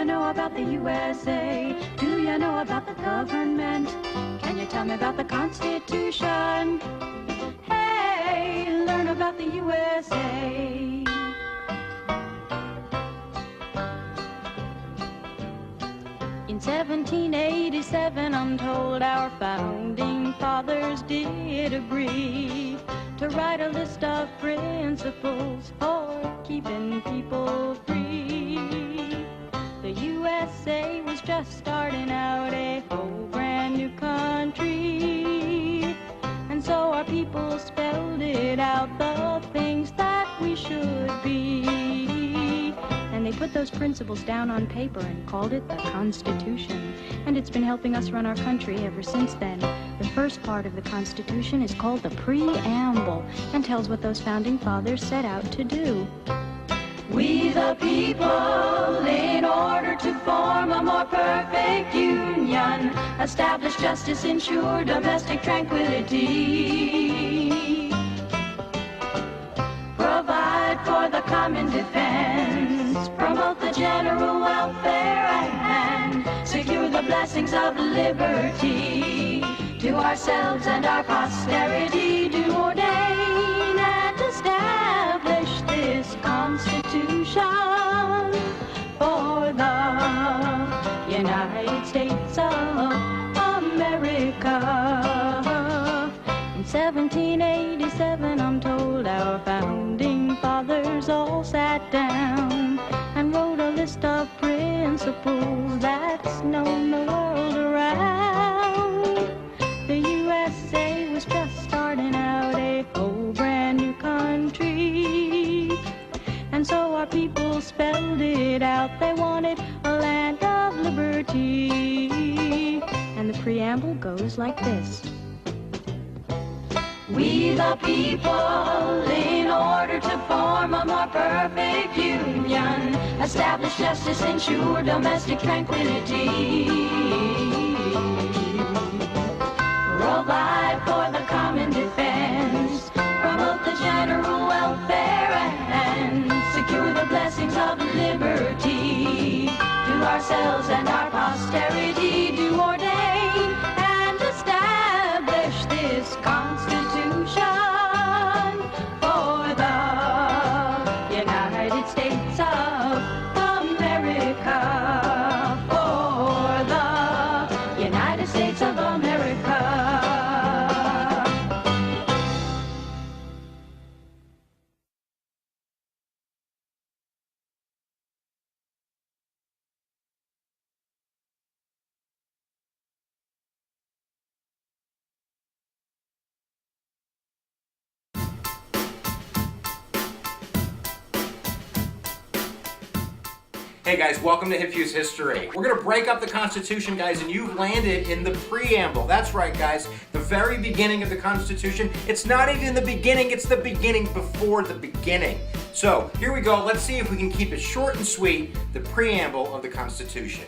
you know about the USA? Do you know about the government? Can you tell me about the Constitution? Hey, learn about the USA. In 1787, I'm told our founding fathers did agree to write a list of principles for keeping people free. The USA was just starting out a whole brand new country, and so our people spelled it out, the things that we should be. And they put those principles down on paper and called it the Constitution. And it's been helping us run our country ever since then. The first part of the Constitution is called the Preamble and tells what those founding fathers set out to do. We the people, in order to form a more perfect union, establish justice, ensure domestic tranquility, provide for the common defense, promote the general welfare, and secure the blessings of liberty to ourselves and our posterity. Do ordain and establish this Constitution for the United States of America. In 1787, I'm told our founding fathers all sat down and wrote a list of principles that's known the world around. The USA was just starting out a whole brand new country, and so our people spelled it out. They wanted a land of liberty, and the preamble goes like this. We the people, in order to form a more perfect union, establish justice, ensure domestic tranquility, provide for the common defense, promote the general welfare, and secure the blessings of liberty to ourselves and our posterity. Do ordain and establish this Constitution for the United States of America, for the United States of America. Hey guys, welcome to BHS History. We're going to break up the Constitution, guys, and you've landed in the Preamble. That's right, guys, the very beginning of the Constitution. It's not even the beginning, it's the beginning before the beginning. So, here we go. Let's see if we can keep it short and sweet, the Preamble of the Constitution.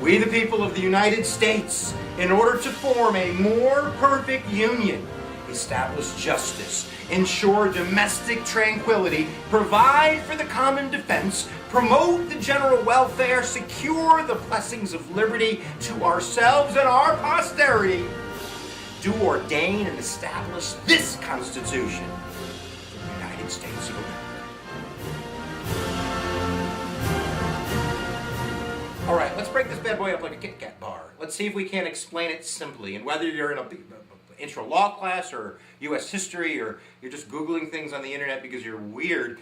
We the people of the United States, in order to form a more perfect union, establish justice, ensure domestic tranquility, provide for the common defense, promote the general welfare, secure the blessings of liberty to ourselves and our posterity, do ordain and establish this Constitution for the United States of America. All right, let's break this bad boy up like a Kit Kat bar. Let's see if we can explain it simply. And whether you're in a intro law class or U.S. history, or you're just Googling things on the internet because you're weird,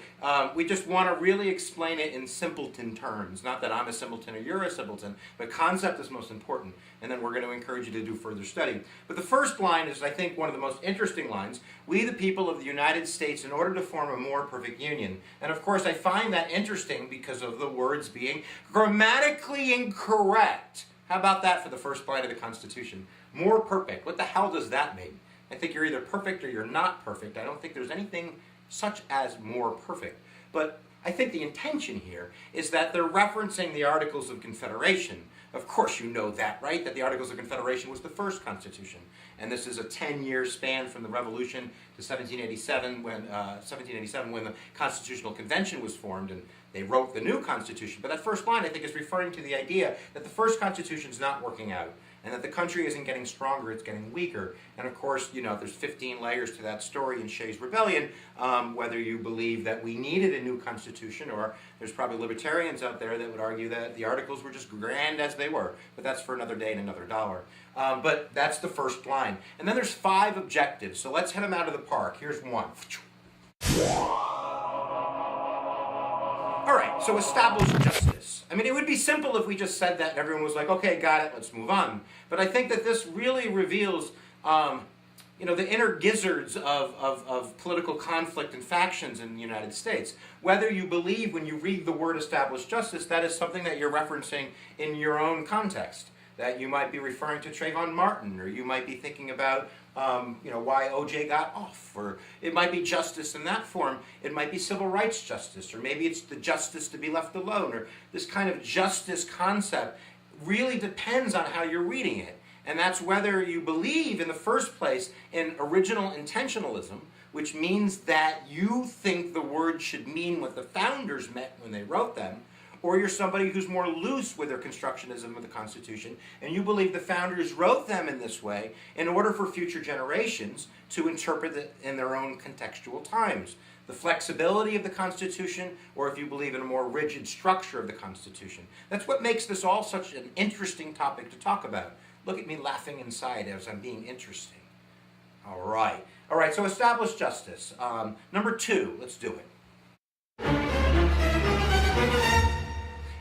we just want to really explain it in simpleton terms. Not that I'm a simpleton or you're a simpleton, but concept is most important, and then we're going to encourage you to do further study. But the first line is, I think, one of the most interesting lines. We, the people of the United States, in order to form a more perfect union. And of course, I find that interesting because of the words being grammatically incorrect. How about that for the first line of the Constitution? More perfect. What the hell does that mean? I think you're either perfect or you're not perfect. I don't think there's anything such as more perfect. But I think the intention here is that they're referencing the Articles of Confederation, Of course you know that, right? That the Articles of Confederation was the first Constitution. And this is a 10-year span from the Revolution to 1787 when the Constitutional Convention was formed and they wrote the new Constitution. But that first line, I think, is referring to the idea that the first Constitution is not working out and that the country isn't getting stronger, it's getting weaker. And of course, you know, there's 15 layers to that story in Shay's Rebellion, whether you believe that we needed a new Constitution, or there's probably libertarians out there that would argue that the Articles were just grand as they were. But that's for another day and another dollar. But that's the first line. And then there's 5 objectives, so let's head them out of the park. Here's one. All right, so establish justice. I mean, it would be simple if we just said that and everyone was like, okay, got it, let's move on. But I think that this really reveals, you know, the inner gizzards of political conflict and factions in the United States. Whether you believe when you read the word establish justice, that is something that you're referencing in your own context. That you might be referring to Trayvon Martin, or you might be thinking about you know, why OJ got off, or it might be justice in that form. It might be civil rights justice, or maybe it's the justice to be left alone, or this kind of justice concept really depends on how you're reading it. And that's whether you believe in the first place in original intentionalism, which means that you think the word should mean what the founders meant when they wrote them, or you're somebody who's more loose with their constructionism of the Constitution, and you believe the founders wrote them in this way in order for future generations to interpret it in their own contextual times. The flexibility of the Constitution, or if you believe in a more rigid structure of the Constitution. That's what makes this all such an interesting topic to talk about. Look at me laughing inside as I'm being interesting. All right, so establish justice. Number 2, let's do it.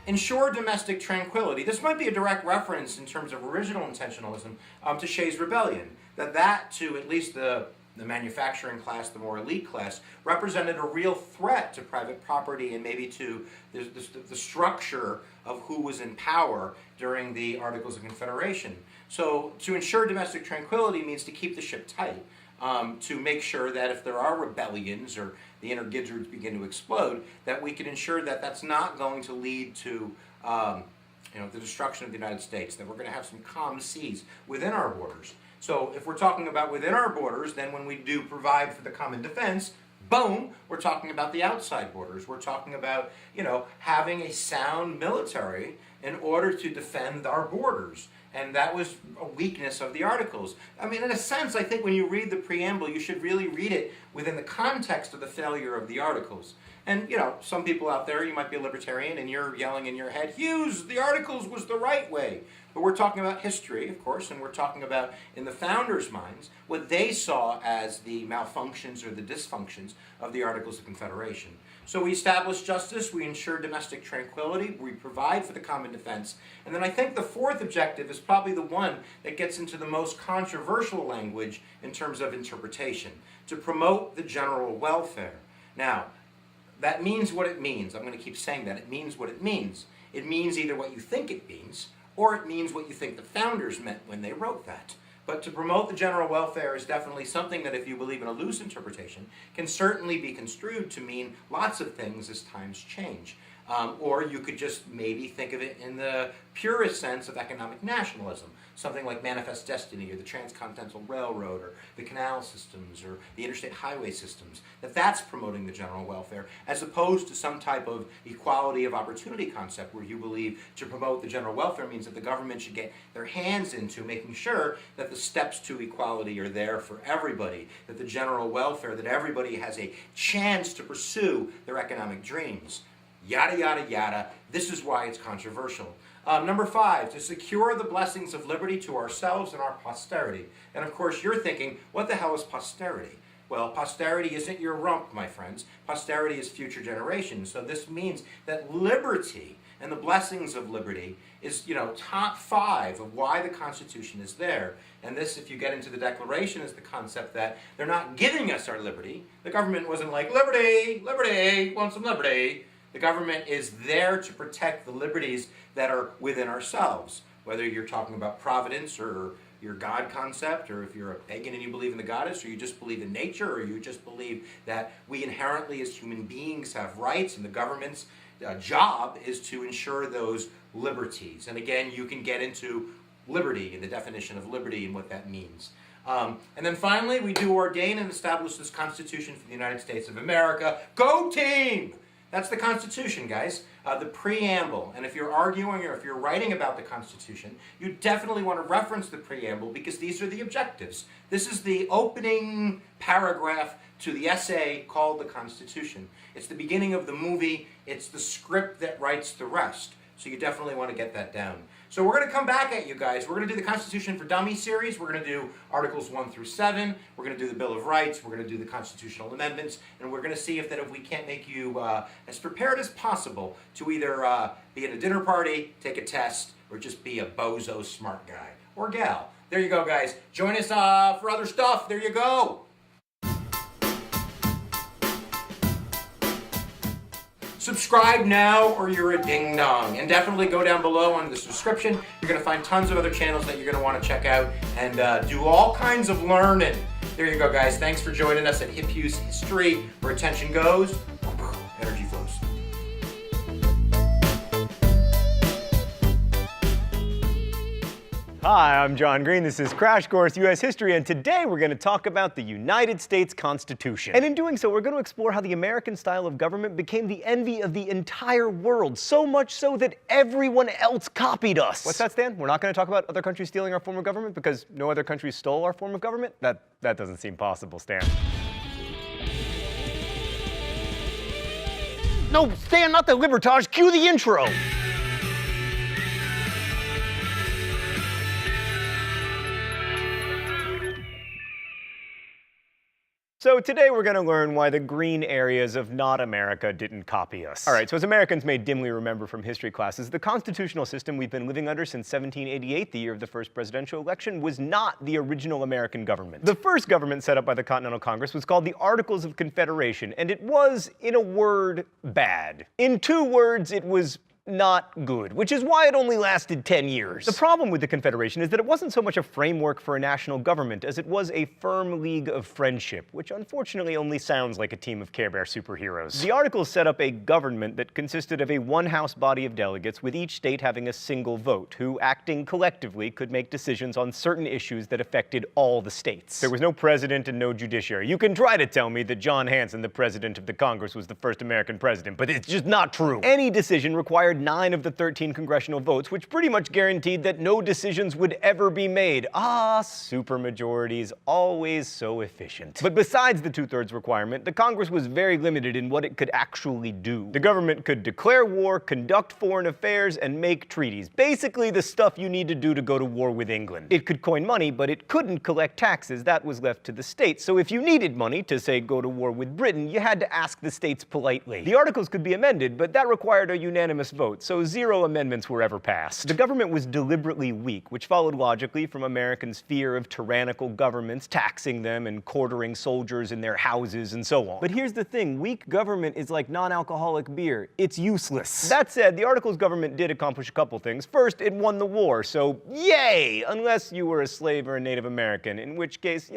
Ensure domestic tranquility. This might be a direct reference in terms of original intentionalism to Shay's Rebellion. That to at least the manufacturing class, the more elite class, represented a real threat to private property and maybe to the structure of who was in power during the Articles of Confederation. So to ensure domestic tranquility means to keep the ship tight, to make sure that if there are rebellions or the inner gizzards begin to explode, that we can ensure that that's not going to lead to you know, the destruction of the United States, that we're going to have some calm seas within our borders. So if we're talking about within our borders, then when we do provide for the common defense, boom, we're talking about the outside borders. We're talking about, you know, having a sound military in order to defend our borders. And that was a weakness of the Articles. I mean, in a sense, I think when you read the Preamble, you should really read it within the context of the failure of the Articles. And, you know, some people out there, you might be a libertarian, and you're yelling in your head, Hughes, the Articles was the right way. But we're talking about history, of course, and we're talking about, in the founders' minds, what they saw as the malfunctions or the dysfunctions of the Articles of Confederation. So we establish justice, we ensure domestic tranquility, we provide for the common defense, and then I think the 4th objective is probably the one that gets into the most controversial language in terms of interpretation, to promote the general welfare. Now, that means what it means. I'm going to keep saying that. It means what it means. It means either what you think it means, or it means what you think the founders meant when they wrote that. But to promote the general welfare is definitely something that, if you believe in a loose interpretation, can certainly be construed to mean lots of things as times change. Or you could just maybe think of it in the purest sense of economic nationalism, something like Manifest Destiny or the Transcontinental Railroad or the canal systems or the interstate highway systems, that's promoting the general welfare, as opposed to some type of equality of opportunity concept where you believe to promote the general welfare means that the government should get their hands into making sure that the steps to equality are there for everybody, that the general welfare, that everybody has a chance to pursue their economic dreams. Yada, yada, yada. This is why it's controversial. Number 5, to secure the blessings of liberty to ourselves and our posterity. And of course, you're thinking, what the hell is posterity? Well, posterity isn't your rump, my friends. Posterity is future generations. So this means that liberty and the blessings of liberty is, you know, top 5 of why the Constitution is there. And this, if you get into the Declaration, is the concept that they're not giving us our liberty. The government wasn't like, liberty, liberty, want some liberty. The government is there to protect the liberties that are within ourselves, whether you're talking about providence or your God concept, or if you're a pagan and you believe in the goddess, or you just believe in nature, or you just believe that we inherently as human beings have rights, and the government's job is to ensure those liberties. And again, you can get into liberty and the definition of liberty and what that means. And then finally, we do ordain and establish this Constitution for the United States of America. Go team! That's the Constitution, guys. The Preamble. And if you're arguing or if you're writing about the Constitution, you definitely want to reference the Preamble because these are the objectives. This is the opening paragraph to the essay called the Constitution. It's the beginning of the movie. It's the script that writes the rest. So you definitely want to get that down. So we're going to come back at you guys. We're going to do the Constitution for Dummies series. We're going to do Articles 1 through 7. We're going to do the Bill of Rights. We're going to do the constitutional amendments. And we're going to see if we can't make you as prepared as possible to either be at a dinner party, take a test, or just be a bozo smart guy or gal. There you go, guys. Join us for other stuff. There you go. Subscribe now or you're a ding-dong. And definitely go down below on the description. You're going to find tons of other channels that you're going to want to check out and do all kinds of learning. There you go, guys. Thanks for joining us at Hip Use History, where attention goes, energy flows. Hi, I'm John Green. This is Crash Course U.S. History, and today we're going to talk about the United States Constitution. And in doing so, we're going to explore how the American style of government became the envy of the entire world, so much so that everyone else copied us. What's that, Stan? We're not going to talk about other countries stealing our form of government because no other countries stole our form of government? That doesn't seem possible, Stan. No, Stan, not the libertage. Cue the intro. So today we're going to learn why the green areas of not America didn't copy us. All right, so as Americans may dimly remember from history classes, the constitutional system we've been living under since 1788, the year of the first presidential election, was not the original American government. The first government set up by the Continental Congress was called the Articles of Confederation, and it was, in a word, bad. In 2 words, it was not good, which is why it only lasted 10 years. The problem with the Confederation is that it wasn't so much a framework for a national government as it was a firm league of friendship, which unfortunately only sounds like a team of Care Bear superheroes. The Articles set up a government that consisted of a one-house body of delegates, with each state having a single vote, who, acting collectively, could make decisions on certain issues that affected all the states. There was no president and no judiciary. You can try to tell me that John Hanson, the president of the Congress, was the first American president, but it's just not true. Any decision required 9 of the 13 congressional votes, which pretty much guaranteed that no decisions would ever be made. Ah, supermajorities, always so efficient. But besides the 2/3 requirement, the Congress was very limited in what it could actually do. The government could declare war, conduct foreign affairs, and make treaties. Basically the stuff you need to do to go to war with England. It could coin money, but it couldn't collect taxes. That was left to the states. So if you needed money to, say, go to war with Britain, you had to ask the states politely. The Articles could be amended, but that required a unanimous vote, so 0 amendments were ever passed. The government was deliberately weak, which followed logically from Americans' fear of tyrannical governments, taxing them and quartering soldiers in their houses and so on. But here's the thing, weak government is like non-alcoholic beer. It's useless. That said, the Articles government did accomplish a couple things. First, it won the war, so yay! Unless you were a slave or a Native American, in which case,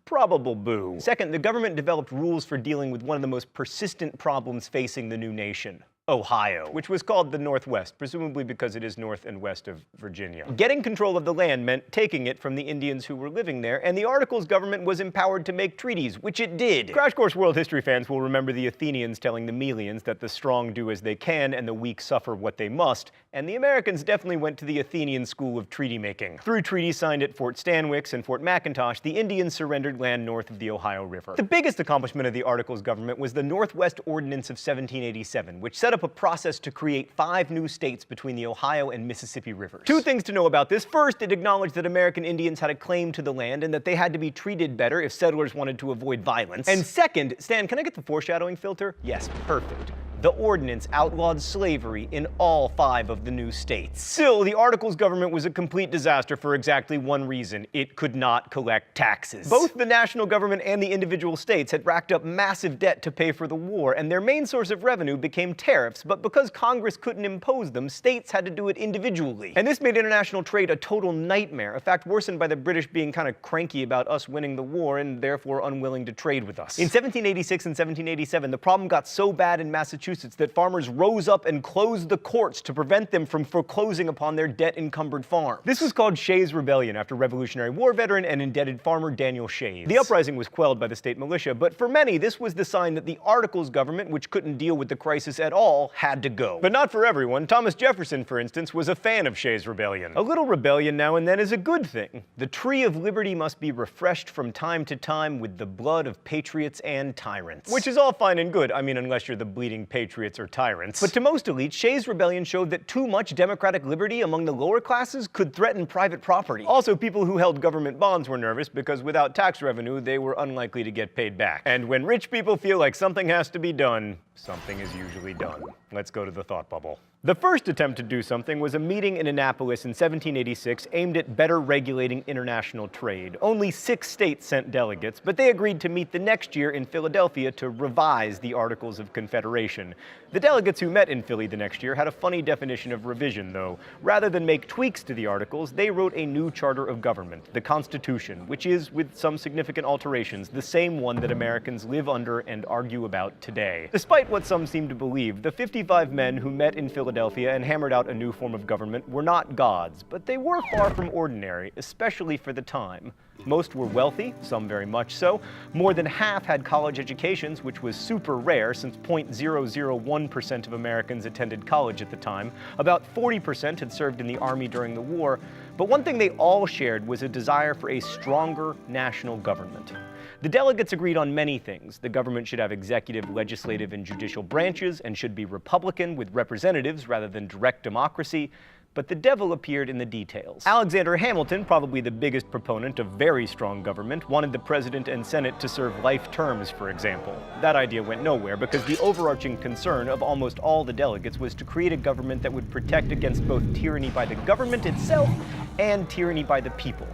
probable boo. Second, the government developed rules for dealing with one of the most persistent problems facing the new nation: Ohio, which was called the Northwest, presumably because it is north and west of Virginia. Getting control of the land meant taking it from the Indians who were living there, and the Articles government was empowered to make treaties, which it did. Crash Course World History fans will remember the Athenians telling the Melians that the strong do as they can and the weak suffer what they must, and the Americans definitely went to the Athenian school of treaty making. Through treaties signed at Fort Stanwix and Fort McIntosh, the Indians surrendered land north of the Ohio River. The biggest accomplishment of the Articles government was the Northwest Ordinance of 1787, which set up a process to create 5 new states between the Ohio and Mississippi rivers. 2 things to know about this. First, it acknowledged that American Indians had a claim to the land and that they had to be treated better if settlers wanted to avoid violence. And second, Stan, can I get the foreshadowing filter? Yes, perfect. The ordinance outlawed slavery in all 5 of the new states. Still, the Articles government was a complete disaster for exactly one reason: it could not collect taxes. Both the national government and the individual states had racked up massive debt to pay for the war, and their main source of revenue became tariffs, but because Congress couldn't impose them, states had to do it individually. And this made international trade a total nightmare, a fact worsened by the British being kind of cranky about us winning the war and therefore unwilling to trade with us. In 1786 and 1787, the problem got so bad in Massachusetts Massachusetts that farmers rose up and closed the courts to prevent them from foreclosing upon their debt-encumbered farm. This was called Shay's Rebellion after Revolutionary War veteran and indebted farmer Daniel Shay. The uprising was quelled by the state militia, but for many, this was the sign that the Articles government, which couldn't deal with the crisis at all, had to go. But not for everyone. Thomas Jefferson, for instance, was a fan of Shay's Rebellion. A little rebellion now and then is a good thing. The tree of liberty must be refreshed from time to time with the blood of patriots and tyrants. Which is all fine and good, I mean, unless you're the bleeding patriots or tyrants. But to most elites, Shay's Rebellion showed that too much democratic liberty among the lower classes could threaten private property. Also, people who held government bonds were nervous because without tax revenue, they were unlikely to get paid back. And when rich people feel like something has to be done, something is usually done. Let's go to the thought bubble. The first attempt to do something was a meeting in Annapolis in 1786 aimed at better regulating international trade. Only 6 states sent delegates, but they agreed to meet the next year in Philadelphia to revise the Articles of Confederation. The delegates who met in Philly the next year had a funny definition of revision, though. Rather than make tweaks to the Articles, they wrote a new charter of government, the Constitution, which is, with some significant alterations, the same one that Americans live under and argue about today. Despite what some seem to believe, the 55 men who met in Philadelphia and hammered out a new form of government were not gods, but they were far from ordinary, especially for the time. Most were wealthy, some very much so. More than half had college educations, which was super rare since 0.001% of Americans attended college at the time. About 40% had served in the army during the war. But one thing they all shared was a desire for a stronger national government. The delegates agreed on many things. The government should have executive, legislative, and judicial branches, and should be Republican with representatives rather than direct democracy. But the devil appeared in the details. Alexander Hamilton, probably the biggest proponent of very strong government, wanted the president and Senate to serve life terms, for example. That idea went nowhere because the overarching concern of almost all the delegates was to create a government that would protect against both tyranny by the government itself and tyranny by the people.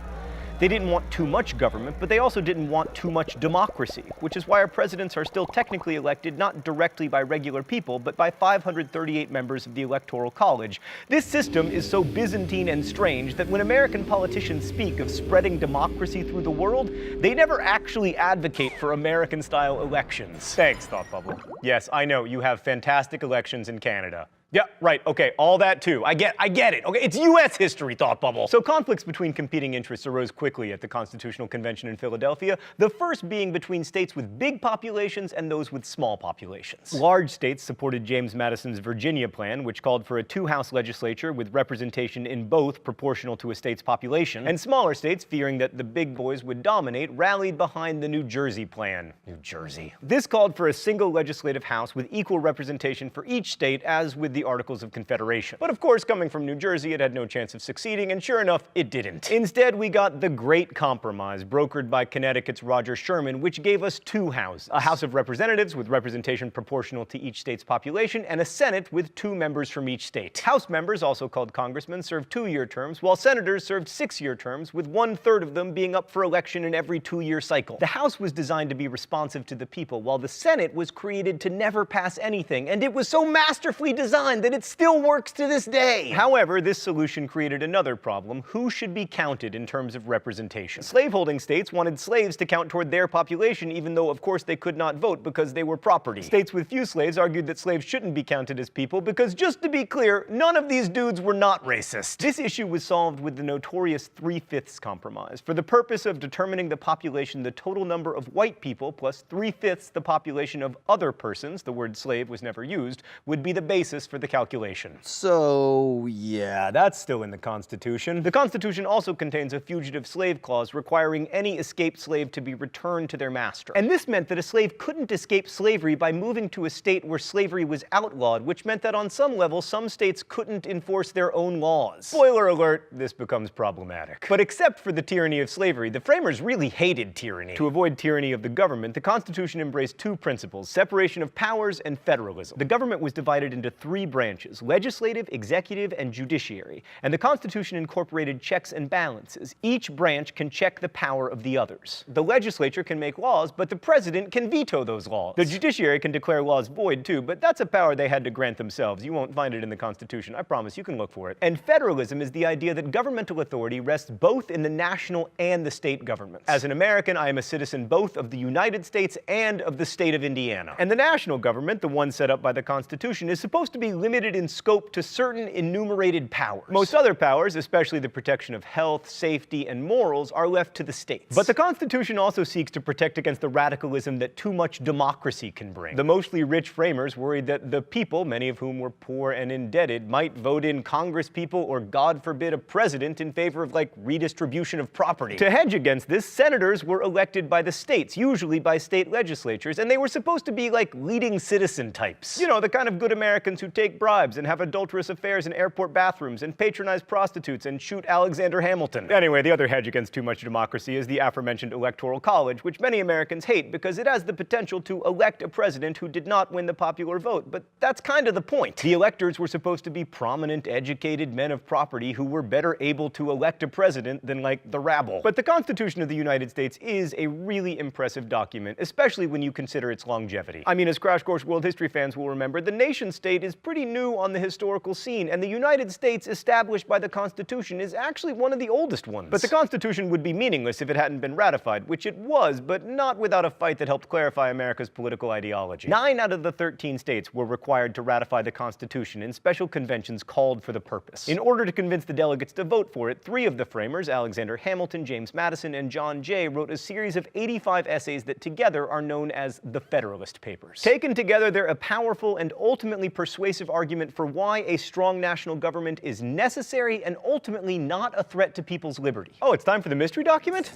They didn't want too much government, but they also didn't want too much democracy, which is why our presidents are still technically elected not directly by regular people, but by 538 members of the Electoral College. This system is so Byzantine and strange that when American politicians speak of spreading democracy through the world, they never actually advocate for American-style elections. Thanks, Thought Bubble. Yes, I know, you have fantastic elections in Canada. Yeah, right, okay, all that too. I get it. Okay, it's U.S. history, Thought Bubble. So conflicts between competing interests arose quickly at the Constitutional Convention in Philadelphia, the first being between states with big populations and those with small populations. Large states supported James Madison's Virginia plan, which called for a 2-house legislature with representation in both proportional to a state's population, and smaller states, fearing that the big boys would dominate, rallied behind the New Jersey plan. New Jersey. This called for a single legislative house with equal representation for each state, as with the Articles of Confederation. But of course, coming from New Jersey, it had no chance of succeeding, and sure enough, it didn't. Instead, we got the Great Compromise, brokered by Connecticut's Roger Sherman, which gave us 2 houses. A House of Representatives with representation proportional to each state's population, and a Senate with 2 members from each state. House members, also called congressmen, served 2-year terms, while senators served 6-year terms, with 1/3 of them being up for election in every 2-year cycle. The House was designed to be responsive to the people, while the Senate was created to never pass anything, and it was so masterfully designed that it still works to this day. However, this solution created another problem: who should be counted in terms of representation? Slaveholding states wanted slaves to count toward their population, even though of course they could not vote because they were property. States with few slaves argued that slaves shouldn't be counted as people because, just to be clear, none of these dudes were not racist. This issue was solved with the notorious 3/5 compromise. For the purpose of determining the population, the total number of white people plus 3/5 the population of other persons, the word slave was never used, would be the basis for the calculation. So, yeah, that's still in the Constitution. The Constitution also contains a fugitive slave clause requiring any escaped slave to be returned to their master. And this meant that a slave couldn't escape slavery by moving to a state where slavery was outlawed, which meant that on some level, some states couldn't enforce their own laws. Spoiler alert, this becomes problematic. But except for the tyranny of slavery, the framers really hated tyranny. To avoid tyranny of the government, the Constitution embraced 2 principles: separation of powers and federalism. The government was divided into 3 branches: legislative, executive, and judiciary. And the Constitution incorporated checks and balances. Each branch can check the power of the others. The legislature can make laws, but the president can veto those laws. The judiciary can declare laws void too, but that's a power they had to grant themselves. You won't find it in the Constitution, I promise. You can look for it. And federalism is the idea that governmental authority rests both in the national and the state governments. As an American, I am a citizen both of the United States and of the state of Indiana. And the national government, the one set up by the Constitution, is supposed to be limited in scope to certain enumerated powers. Most other powers, especially the protection of health, safety, and morals, are left to the states. But the Constitution also seeks to protect against the radicalism that too much democracy can bring. The mostly rich framers worried that the people, many of whom were poor and indebted, might vote in congresspeople or, God forbid, a president in favor of, like, redistribution of property. To hedge against this, senators were elected by the states, usually by state legislatures, and they were supposed to be like leading citizen types. You know, the kind of good Americans who take bribes and have adulterous affairs in airport bathrooms and patronize prostitutes and shoot Alexander Hamilton. Anyway, the other hedge against too much democracy is the aforementioned Electoral College, which many Americans hate because it has the potential to elect a president who did not win the popular vote. But that's kind of the point. The electors were supposed to be prominent, educated men of property who were better able to elect a president than, like, the rabble. But the Constitution of the United States is a really impressive document, especially when you consider its longevity. I mean, as Crash Course World History fans will remember, the nation-state is pretty new on the historical scene, and the United States established by the Constitution is actually one of the oldest ones. But the Constitution would be meaningless if it hadn't been ratified, which it was, but not without a fight that helped clarify America's political ideology. 9 out of the 13 states were required to ratify the Constitution, and special conventions called for the purpose. In order to convince the delegates to vote for it, 3 of the framers, Alexander Hamilton, James Madison, and John Jay, wrote a series of 85 essays that together are known as the Federalist Papers. Taken together, they're a powerful and ultimately persuasive argument for why a strong national government is necessary and ultimately not a threat to people's liberty. Oh, it's time for the mystery document?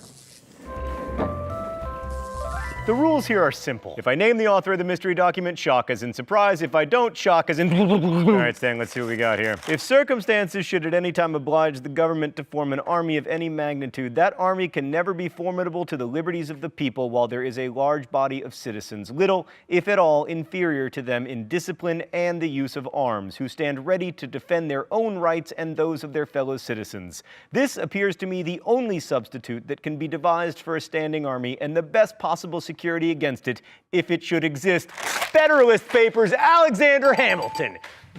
The rules here are simple. If I name the author of the mystery document, shock as in surprise. If I don't, shock as in All right, Stan, let's see what we got here. If circumstances should at any time oblige the government to form an army of any magnitude, that army can never be formidable to the liberties of the people while there is a large body of citizens, little, if at all, inferior to them in discipline and the use of arms, who stand ready to defend their own rights and those of their fellow citizens. This appears to me the only substitute that can be devised for a standing army and the best possible security against it, if it should exist. Federalist Papers, Alexander Hamilton.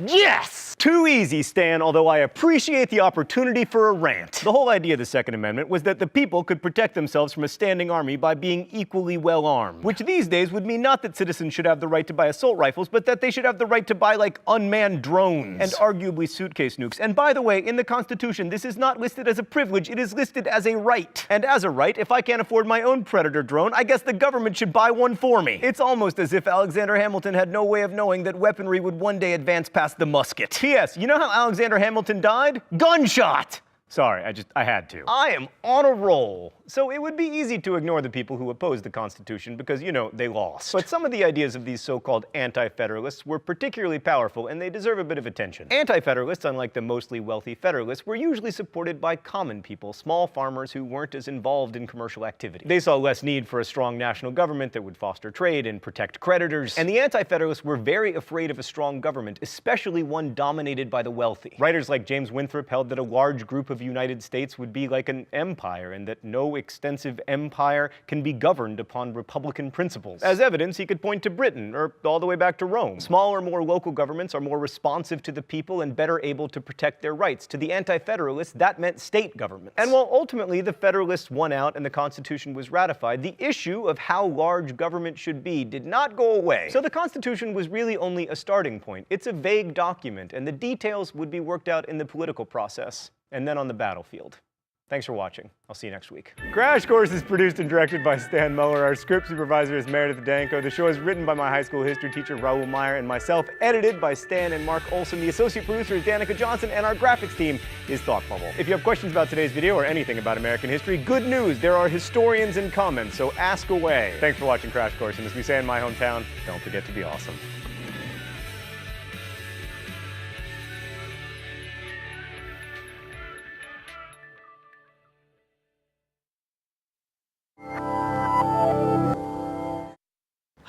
Yes! Too easy, Stan, although I appreciate the opportunity for a rant. The whole idea of the Second Amendment was that the people could protect themselves from a standing army by being equally well armed, which these days would mean not that citizens should have the right to buy assault rifles, but that they should have the right to buy, like, unmanned drones and arguably suitcase nukes. And by the way, in the Constitution, this is not listed as a privilege, it is listed as a right. And as a right, if I can't afford my own Predator drone, I guess the government should buy one for me. It's almost as if Alexander Hamilton had no way of knowing that weaponry would one day advance past the musket. P.S. You know how Alexander Hamilton died? Gunshot! Sorry, I had to. I am on a roll. So it would be easy to ignore the people who opposed the Constitution because, you know, they lost. But some of the ideas of these so-called Anti-Federalists were particularly powerful, and they deserve a bit of attention. Anti-Federalists, unlike the mostly wealthy Federalists, were usually supported by common people, small farmers who weren't as involved in commercial activity. They saw less need for a strong national government that would foster trade and protect creditors. And the Anti-Federalists were very afraid of a strong government, especially one dominated by the wealthy. Writers like James Winthrop held that a large group of United States would be like an empire, and that no extensive empire can be governed upon republican principles. As evidence, he could point to Britain, or all the way back to Rome. Smaller, more local governments are more responsive to the people and better able to protect their rights. To the Anti-Federalists, that meant state governments. And while ultimately the Federalists won out and the Constitution was ratified, the issue of how large government should be did not go away. So the Constitution was really only a starting point. It's a vague document, and the details would be worked out in the political process, and then on the battlefield. Thanks for watching. I'll see you next week. Crash Course is produced and directed by Stan Muller. Our script supervisor is Meredith Danko. The show is written by my high school history teacher, Raoul Meyer, and myself, edited by Stan and Mark Olson. The associate producer is Danica Johnson, and our graphics team is Thought Bubble. If you have questions about today's video or anything about American history, good news, there are historians in comments, so ask away. Thanks for watching Crash Course, and as we say in my hometown, don't forget to be awesome.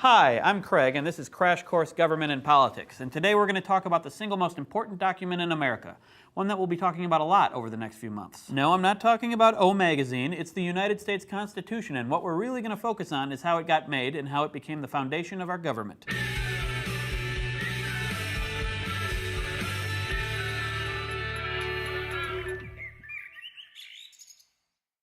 Hi, I'm Craig, and this is Crash Course Government and Politics, and today we're going to talk about the single most important document in America, one that we'll be talking about a lot over the next few months. No, I'm not talking about O Magazine, it's the United States Constitution, and what we're really going to focus on is how it got made and how it became the foundation of our government.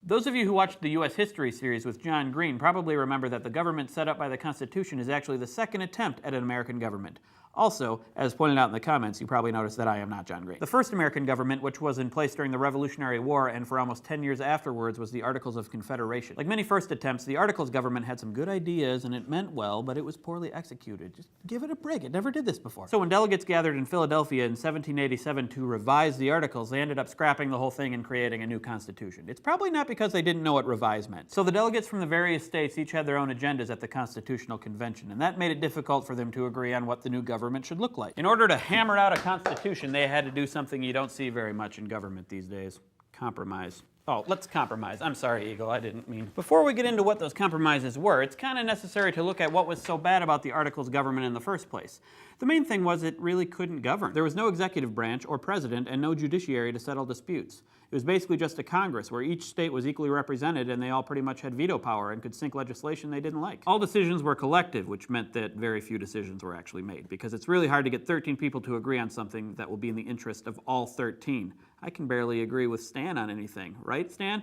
Those of you who watched the U.S. History series with John Green probably remember that the government set up by the Constitution is actually the second attempt at an American government. Also, as pointed out in the comments, you probably noticed that I am not John Green. The first American government, which was in place during the Revolutionary War and for almost 10 years afterwards, was the Articles of Confederation. Like many first attempts, the Articles government had some good ideas and it meant well, but it was poorly executed. Just give it a break, it never did this before. So when delegates gathered in Philadelphia in 1787 to revise the Articles, they ended up scrapping the whole thing and creating a new constitution. It's probably not because they didn't know what revise meant. So the delegates from the various states each had their own agendas at the Constitutional Convention, and that made it difficult for them to agree on what the new government should look like. In order to hammer out a constitution, they had to do something you don't see very much in government these days: compromise. Oh, let's compromise. I'm sorry, Eagle, I didn't mean. Before we get into what those compromises were, it's kind of necessary to look at what was so bad about the Articles government in the first place. The main thing was it really couldn't govern. There was no executive branch or president and no judiciary to settle disputes. It was basically just a Congress where each state was equally represented and they all pretty much had veto power and could sink legislation they didn't like. All decisions were collective, which meant that very few decisions were actually made, because it's really hard to get 13 people to agree on something that will be in the interest of all 13. I can barely agree with Stan on anything, right, Stan?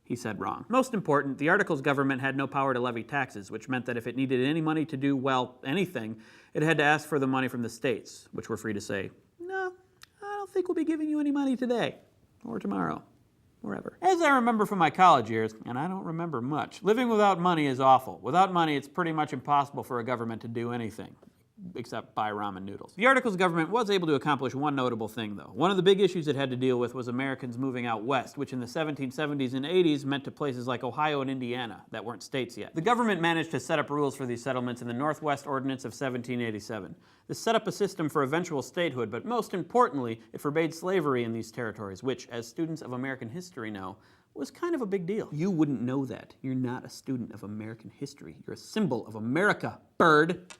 He said wrong. Most important, the Articles government had no power to levy taxes, which meant that if it needed any money to do, well, anything, it had to ask for the money from the states, which were free to say, no, I don't think we'll be giving you any money today, or tomorrow, or ever. As I remember from my college years, and I don't remember much, living without money is awful. Without money, it's pretty much impossible for a government to do anything, except buy ramen noodles. The Articles government was able to accomplish one notable thing, though. One of the big issues it had to deal with was Americans moving out west, which in the 1770s and 80s meant to places like Ohio and Indiana that weren't states yet. The government managed to set up rules for these settlements in the Northwest Ordinance of 1787. This set up a system for eventual statehood, but most importantly, it forbade slavery in these territories, which, as students of American history know, was kind of a big deal. You wouldn't know that. You're not a student of American history. You're a symbol of America, bird.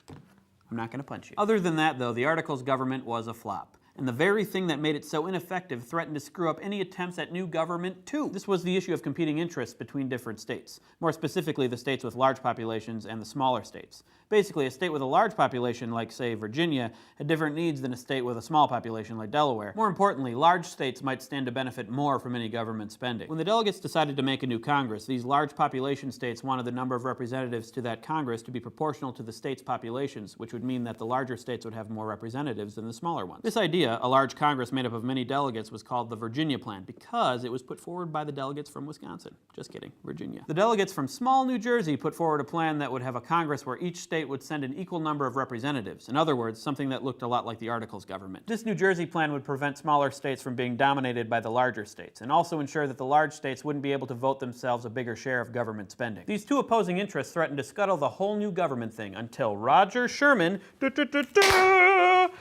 I'm not going to punch you. Other than that, though, the Articles government was a flop. And the very thing that made it so ineffective threatened to screw up any attempts at new government, too. This was the issue of competing interests between different states. More specifically, the states with large populations and the smaller states. Basically, a state with a large population, like, say, Virginia, had different needs than a state with a small population, like Delaware. More importantly, large states might stand to benefit more from any government spending. When the delegates decided to make a new Congress, these large population states wanted the number of representatives to that Congress to be proportional to the states' populations, which would mean that the larger states would have more representatives than the smaller ones. This idea, a large Congress made up of many delegates, was called the Virginia Plan because it was put forward by the delegates from Wisconsin. Just kidding, Virginia. The delegates from small New Jersey put forward a plan that would have a Congress where each state would send an equal number of representatives. In other words, something that looked a lot like the Articles government. This New Jersey plan would prevent smaller states from being dominated by the larger states, and also ensure that the large states wouldn't be able to vote themselves a bigger share of government spending. These two opposing interests threatened to scuttle the whole new government thing until Roger Sherman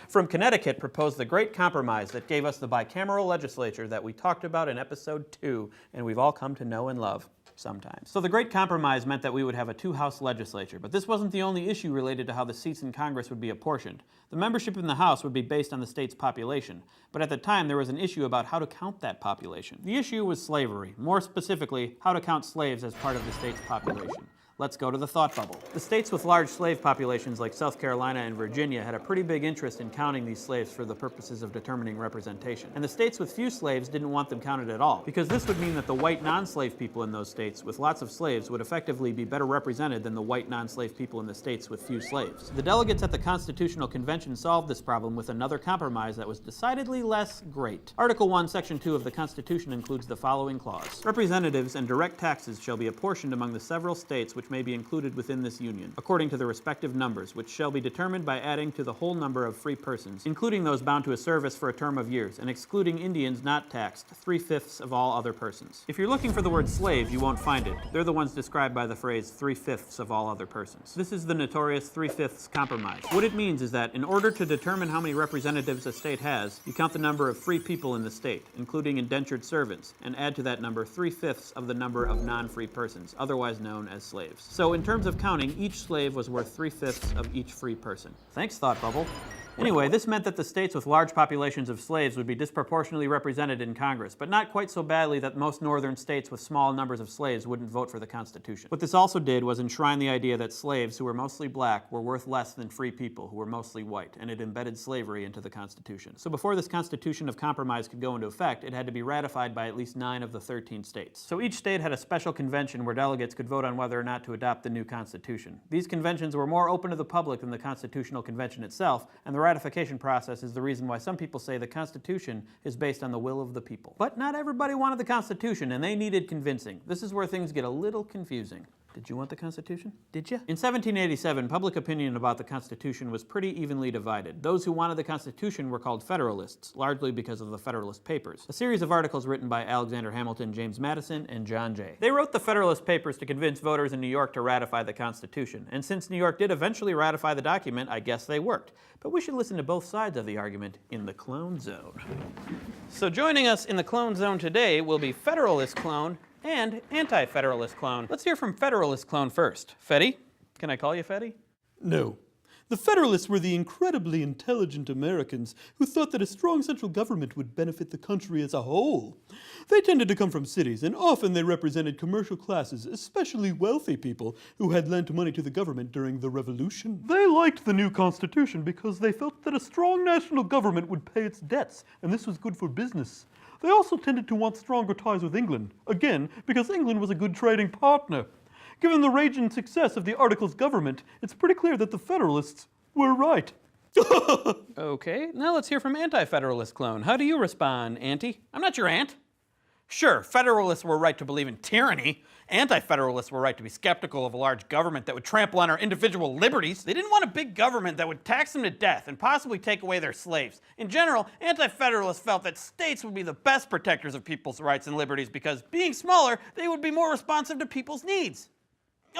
from Connecticut proposed the Great Compromise that gave us the bicameral legislature that we talked about in episode 2, and we've all come to know and love. Sometimes. So the Great Compromise meant that we would have a two-house legislature, but this wasn't the only issue related to how the seats in Congress would be apportioned. The membership in the House would be based on the state's population, but at the time there was an issue about how to count that population. The issue was slavery, more specifically, how to count slaves as part of the state's population. Let's go to the thought bubble. The states with large slave populations like South Carolina and Virginia had a pretty big interest in counting these slaves for the purposes of determining representation. And the states with few slaves didn't want them counted at all, because this would mean that the white non-slave people in those states with lots of slaves would effectively be better represented than the white non-slave people in the states with few slaves. The delegates at the Constitutional Convention solved this problem with another compromise that was decidedly less great. Article 1, Section 2 of the Constitution includes the following clause. Representatives and direct taxes shall be apportioned among the several states which may be included within this union, according to the respective numbers, which shall be determined by adding to the whole number of free persons, including those bound to a service for a term of years, and excluding Indians not taxed, 3/5 of all other persons. If you're looking for the word slave, you won't find it. They're the ones described by the phrase 3/5 of all other persons. This is the notorious 3/5 compromise. What it means is that in order to determine how many representatives a state has, you count the number of free people in the state, including indentured servants, and add to that number 3/5 of the number of non-free persons, otherwise known as slaves. slaves. So in terms of counting, each slave was worth 3/5 of each free person. Thanks, Thought Bubble. Anyway, this meant that the states with large populations of slaves would be disproportionately represented in Congress, but not quite so badly that most northern states with small numbers of slaves wouldn't vote for the Constitution. What this also did was enshrine the idea that slaves, who were mostly black, were worth less than free people, who were mostly white, and it embedded slavery into the Constitution. So before this Constitution of Compromise could go into effect, it had to be ratified by at least 9 of the 13 states. So each state had a special convention where delegates could vote on whether or not to adopt the new Constitution. These conventions were more open to the public than the Constitutional Convention itself, and the ratification process is the reason why some people say the Constitution is based on the will of the people. But not everybody wanted the Constitution, and they needed convincing. This is where things get a little confusing. Did you want the Constitution? Did you? In 1787, public opinion about the Constitution was pretty evenly divided. Those who wanted the Constitution were called Federalists, largely because of the Federalist Papers, a series of articles written by Alexander Hamilton, James Madison, and John Jay. They wrote the Federalist Papers to convince voters in New York to ratify the Constitution, and since New York did eventually ratify the document, I guess they worked. But we should listen to both sides of the argument in the Clone Zone. So joining us in the Clone Zone today will be Federalist Clone and Anti-Federalist Clone. Let's hear from Federalist Clone first. Fetty? Can I call you Fetty? No. The Federalists were the incredibly intelligent Americans who thought that a strong central government would benefit the country as a whole. They tended to come from cities, and often they represented commercial classes, especially wealthy people who had lent money to the government during the Revolution. They liked the new Constitution because they felt that a strong national government would pay its debts, and this was good for business. They also tended to want stronger ties with England, again, because England was a good trading partner. Given the raging success of the Articles of Government, it's pretty clear that the Federalists were right. Okay, now let's hear from Anti-Federalist Clone. How do you respond, Auntie? I'm not your aunt. Sure, Federalists were right to believe in tyranny. Anti-Federalists were right to be skeptical of a large government that would trample on our individual liberties. They didn't want a big government that would tax them to death and possibly take away their slaves. In general, Anti-Federalists felt that states would be the best protectors of people's rights and liberties because, being smaller, they would be more responsive to people's needs.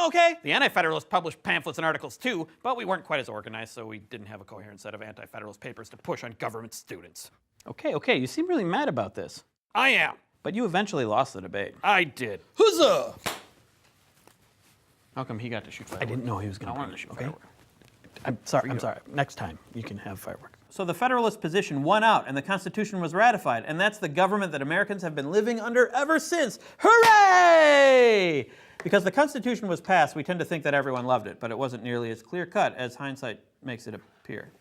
Okay. The Anti-Federalists published pamphlets and articles too, but we weren't quite as organized, so we didn't have a coherent set of Anti-Federalist papers to push on government students. Okay, you seem really mad about this. I am. But you eventually lost the debate. I did. Huzzah! How come he got to shoot fireworks? I didn't know he was going I to wanted to shoot okay? fireworks. I'm sorry. Next time, you can have fireworks. So the Federalist position won out, and the Constitution was ratified, and that's the government that Americans have been living under ever since. Hooray! Because the Constitution was passed, we tend to think that everyone loved it, but it wasn't nearly as clear-cut as hindsight makes it appear.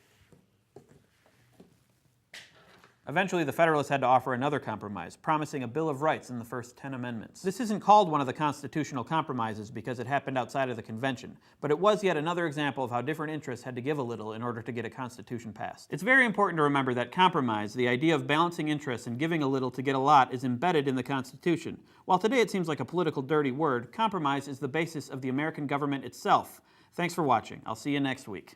Eventually, the Federalists had to offer another compromise, promising a Bill of Rights in the first 10 amendments. This isn't called one of the constitutional compromises because it happened outside of the convention, but it was yet another example of how different interests had to give a little in order to get a constitution passed. It's very important to remember that compromise, the idea of balancing interests and giving a little to get a lot, is embedded in the Constitution. While today it seems like a political dirty word, compromise is the basis of the American government itself. Thanks for watching. I'll see you next week.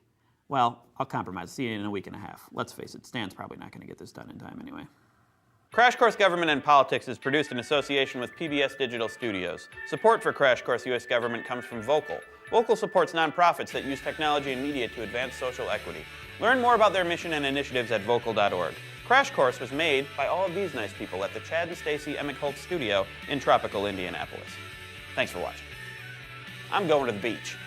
Well, I'll compromise. See you in a week and a half. Let's face it, Stan's probably not going to get this done in time anyway. Crash Course Government and Politics is produced in association with PBS Digital Studios. Support for Crash Course U.S. Government comes from Vocal. Vocal supports nonprofits that use technology and media to advance social equity. Learn more about their mission and initiatives at vocal.org. Crash Course was made by all of these nice people at the Chad and Stacy Emmett studio in tropical Indianapolis. Thanks for watching. I'm going to the beach.